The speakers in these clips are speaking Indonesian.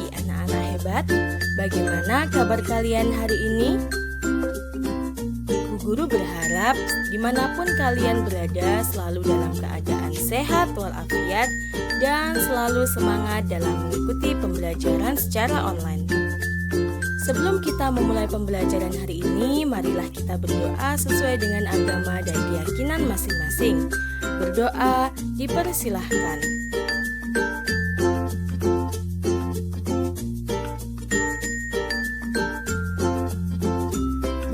Hai anak-anak hebat, bagaimana kabar kalian hari ini? Bu Guru berharap dimanapun kalian berada selalu dalam keadaan sehat walafiat dan selalu semangat dalam mengikuti pembelajaran secara online. Sebelum kita memulai pembelajaran hari ini, marilah kita berdoa sesuai dengan agama dan keyakinan masing-masing. Berdoa dipersilahkan.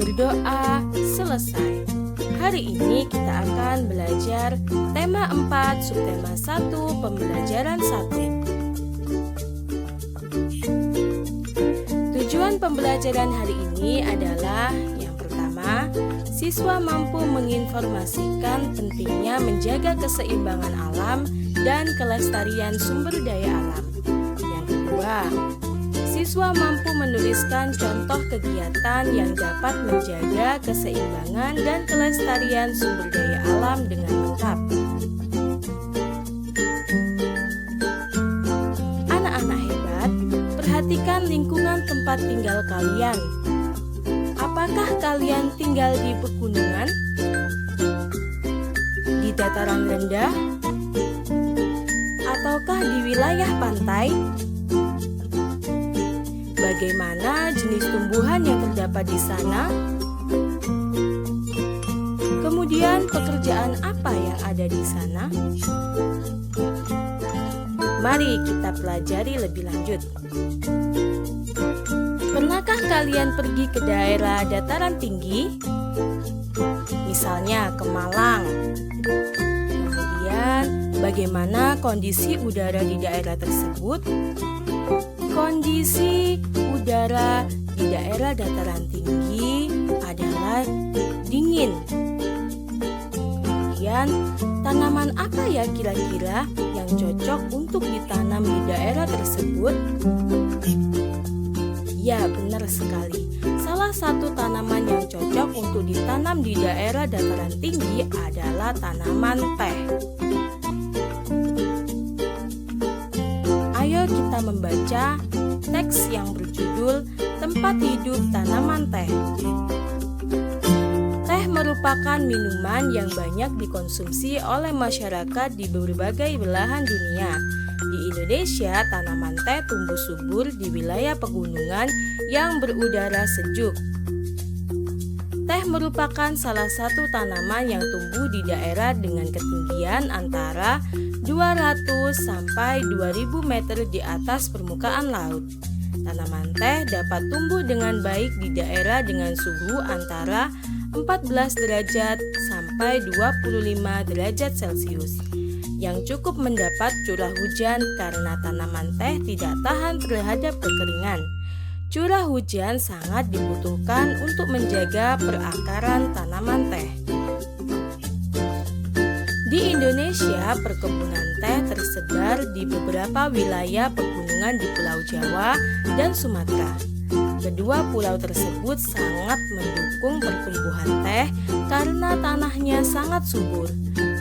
Berdoa selesai. Hari ini kita akan belajar tema 4, subtema 1, pembelajaran 1. Tujuan pembelajaran hari ini adalah yang pertama, siswa mampu menginformasikan pentingnya menjaga keseimbangan alam dan kelestarian sumber daya alam. Yang kedua, siswa mampu menuliskan contoh kegiatan yang dapat menjaga keseimbangan dan kelestarian sumber daya alam dengan lengkap. Anak-anak hebat, perhatikan lingkungan tempat tinggal kalian. Apakah kalian tinggal di pegunungan, di dataran rendah, ataukah di wilayah pantai? Bagaimana jenis tumbuhan yang terdapat di sana? Kemudian pekerjaan apa yang ada di sana? Mari kita pelajari lebih lanjut. Pernahkah kalian pergi ke daerah dataran tinggi? Misalnya ke Malang. Kemudian bagaimana kondisi udara di daerah tersebut? Kondisi udara di daerah dataran tinggi adalah dingin. Kemudian, tanaman apa ya kira-kira yang cocok untuk ditanam di daerah tersebut? Ya, benar sekali. Salah satu tanaman yang cocok untuk ditanam di daerah dataran tinggi adalah tanaman teh. Ayo kita membaca teks yang berjudul Tempat Hidup Tanaman Teh. Teh merupakan minuman yang banyak dikonsumsi oleh masyarakat di berbagai belahan dunia. Di Indonesia, tanaman teh tumbuh subur di wilayah pegunungan yang berudara sejuk. Teh merupakan salah satu tanaman yang tumbuh di daerah dengan ketinggian antara 200 sampai 2000 meter di atas permukaan laut. Tanaman teh dapat tumbuh dengan baik di daerah dengan suhu antara 14 derajat sampai 25 derajat Celcius yang cukup mendapat curah hujan karena tanaman teh tidak tahan terhadap kekeringan. Curah hujan sangat dibutuhkan untuk menjaga perakaran tanaman teh. Di Indonesia, perkebunan teh tersebar di beberapa wilayah pegunungan di Pulau Jawa dan Sumatera. Kedua pulau tersebut sangat mendukung pertumbuhan teh karena tanahnya sangat subur.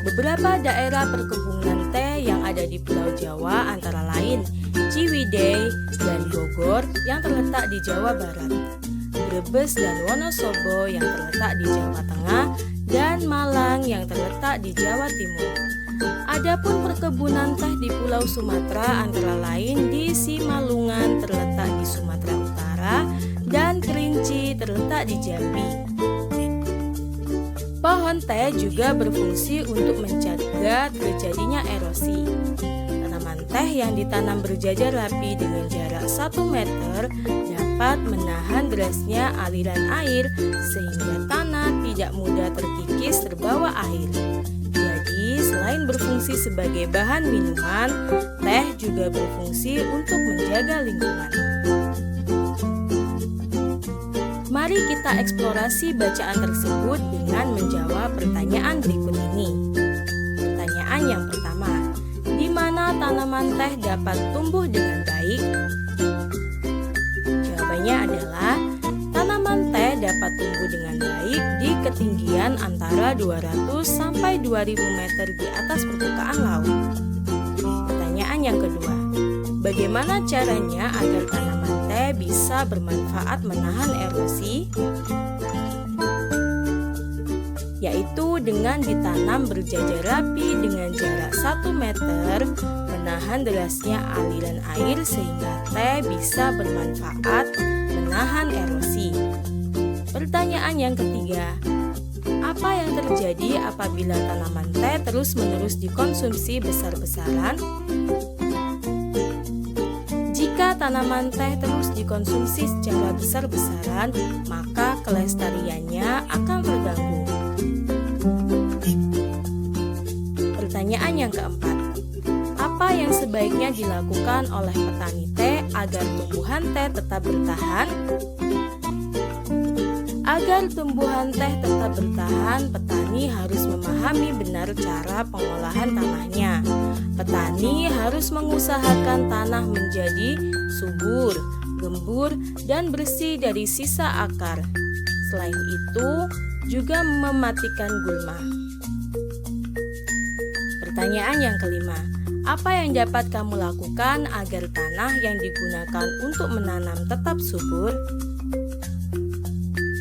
Beberapa daerah perkebunan teh yang ada di Pulau Jawa antara lain Ciwidey dan Bogor yang terletak di Jawa Barat, Brebes dan Wonosobo yang terletak di Jawa Tengah, dan Malang yang terletak di Jawa Timur. Adapun perkebunan teh di Pulau Sumatera antara lain di Simalungun terletak di Sumatera Utara dan Kerinci terletak di Jambi. Pohon teh juga berfungsi untuk mencegah terjadinya erosi. Tanaman teh yang ditanam berjajar rapi dengan jarak 1 meter dapat menahan derasnya aliran air sehingga tanah tidak mudah terkikis terbawa air. Jadi, selain berfungsi sebagai bahan minuman, teh juga berfungsi untuk menjaga lingkungan. Mari kita eksplorasi bacaan tersebut dengan menjawab pertanyaan berikut ini. Pertanyaan yang pertama, di mana tanaman teh dapat tumbuh dengan baik? Jawabannya adalah tanaman teh dapat tumbuh dengan baik di ketinggian antara 200 sampai 2000 meter di atas permukaan laut. Pertanyaan yang kedua, Bagaimana caranya agar tanaman teh bisa bermanfaat menahan erosi? Yaitu dengan ditanam berjajar rapi dengan jarak 1 meter, menahan derasnya aliran air sehingga teh bisa bermanfaat menahan erosi. Pertanyaan yang ketiga, apa yang terjadi apabila tanaman teh terus-menerus dikonsumsi besar-besaran? Jika tanaman teh terus dikonsumsi secara besar-besaran, maka kelestariannya akan terganggu. Pertanyaan yang keempat, apa yang sebaiknya dilakukan oleh petani teh agar tumbuhan teh tetap bertahan? Agar tumbuhan teh tetap bertahan, petani harus memahami benar cara pengolahan tanahnya. Petani harus mengusahakan tanah menjadi subur, gembur, dan bersih dari sisa akar. Selain itu, juga mematikan gulma. Pertanyaan yang kelima, apa yang dapat kamu lakukan agar tanah yang digunakan untuk menanam tetap subur?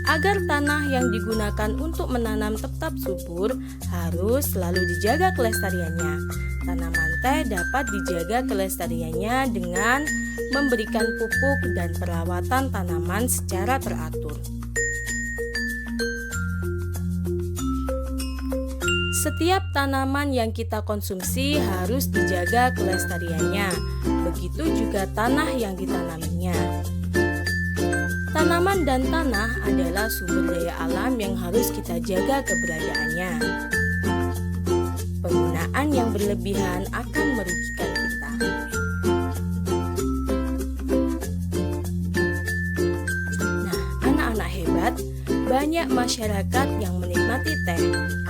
Agar tanah yang digunakan untuk menanam tetap subur, harus selalu dijaga kelestariannya. Tanaman teh dapat dijaga kelestariannya dengan memberikan pupuk dan perawatan tanaman secara teratur. Setiap tanaman yang kita konsumsi harus dijaga kelestariannya. Begitu juga tanah yang ditanaminya. Tanaman dan tanah adalah sumber daya alam yang harus kita jaga keberadaannya. Penggunaan yang berlebihan akan merugikan kita. Nah, anak-anak hebat, banyak masyarakat yang menikmati teh.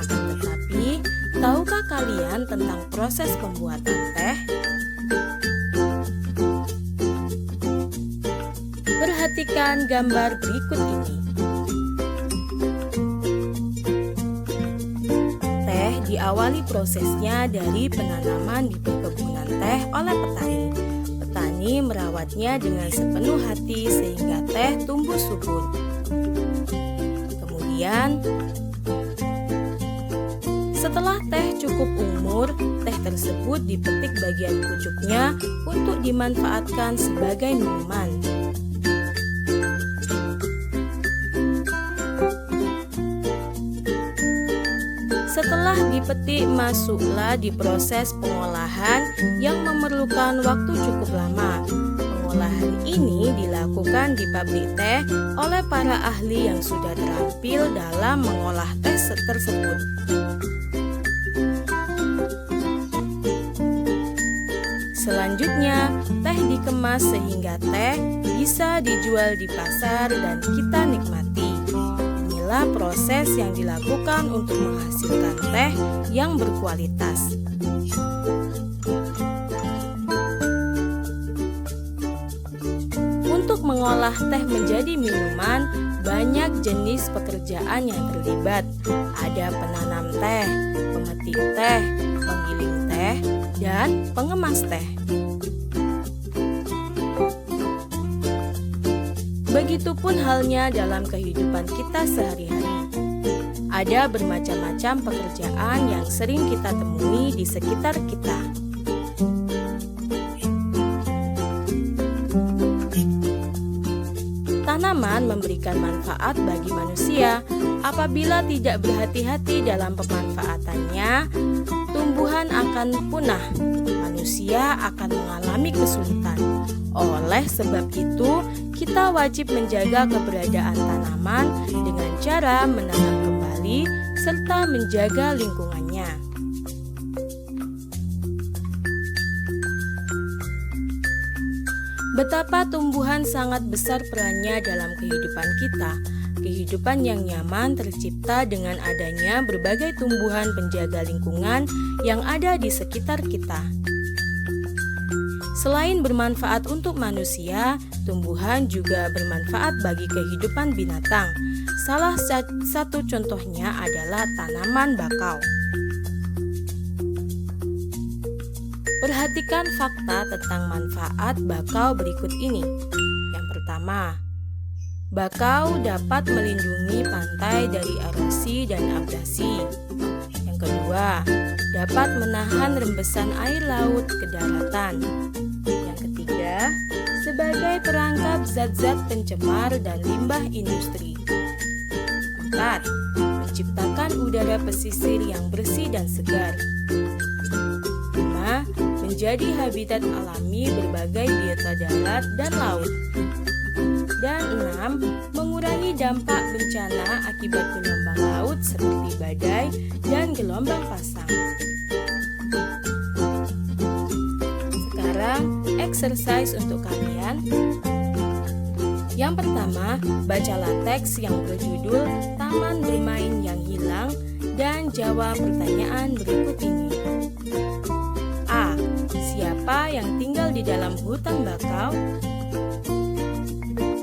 Akan tetapi, tahukah kalian tentang proses pembuatan teh? Perhatikan gambar berikut ini. Teh diawali prosesnya dari penanaman di perkebunan teh oleh petani. Petani merawatnya dengan sepenuh hati sehingga teh tumbuh subur. Kemudian, setelah teh cukup umur, teh tersebut dipetik bagian pucuknya untuk dimanfaatkan sebagai minuman. Setelah dipetik, masuklah di proses pengolahan yang memerlukan waktu cukup lama. Pengolahan ini dilakukan di pabrik teh oleh para ahli yang sudah terampil dalam mengolah teh tersebut. Selanjutnya, teh dikemas sehingga teh bisa dijual di pasar dan kita nikmati. Inilah proses yang dilakukan untuk menghasilkan teh yang berkualitas. Untuk mengolah teh menjadi minuman, banyak jenis pekerjaan yang terlibat. Ada penanam teh, pemetik teh, penggiling teh, dan pengemas teh. Begitupun halnya dalam kehidupan kita sehari-hari. Ada bermacam-macam pekerjaan yang sering kita temui di sekitar kita. Tanaman memberikan manfaat bagi manusia. Apabila tidak berhati-hati dalam pemanfaatannya, tumbuhan akan punah. Manusia akan mengalami kesulitan. Oleh sebab itu, kita wajib menjaga keberadaan tanaman dengan cara menanam kembali serta menjaga lingkungannya. Betapa tumbuhan sangat besar perannya dalam kehidupan kita. Kehidupan yang nyaman tercipta dengan adanya berbagai tumbuhan penjaga lingkungan yang ada di sekitar kita. Selain bermanfaat untuk manusia, tumbuhan juga bermanfaat bagi kehidupan binatang. Salah satu contohnya adalah tanaman bakau. Perhatikan fakta tentang manfaat bakau berikut ini. Yang pertama, bakau dapat melindungi pantai dari erosi dan abrasi. Yang kedua, dapat menahan rembesan air laut ke daratan. Yang ketiga, sebagai perangkap zat-zat pencemar dan limbah industri. 4. Menciptakan udara pesisir yang bersih dan segar. 5. Menjadi habitat alami berbagai biota darat dan laut. Dan 6. Mengurangi dampak bencana akibat gelombang laut seperti badai dan gelombang pasang. Sekarang, exercise untuk kalian. Yang pertama, bacalah teks yang berjudul Taman Bermain yang Hilang dan jawab pertanyaan berikut ini. A. Siapa yang tinggal di dalam hutan bakau?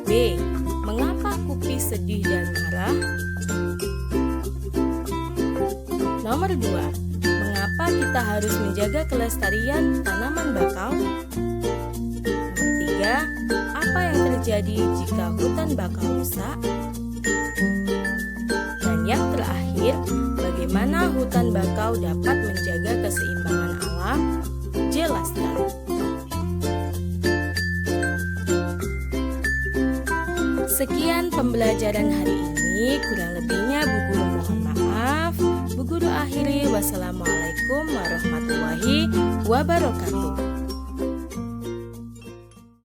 B. Mengapa Kupi sedih dan marah? Nomor 2. Mengapa kita harus menjaga kelestarian tanaman bakau? Nomor 3. Apa yang terjadi jika hutan bakau rusak? Dan yang terakhir, bagaimana hutan bakau dapat menjaga keseimbangan alam? Jelaskan. Sekian pembelajaran hari ini, kurang lebihnya Bu Guru mohon maaf. Bu Guru akhiri, wassalamualaikum warahmatullahi wabarakatuh.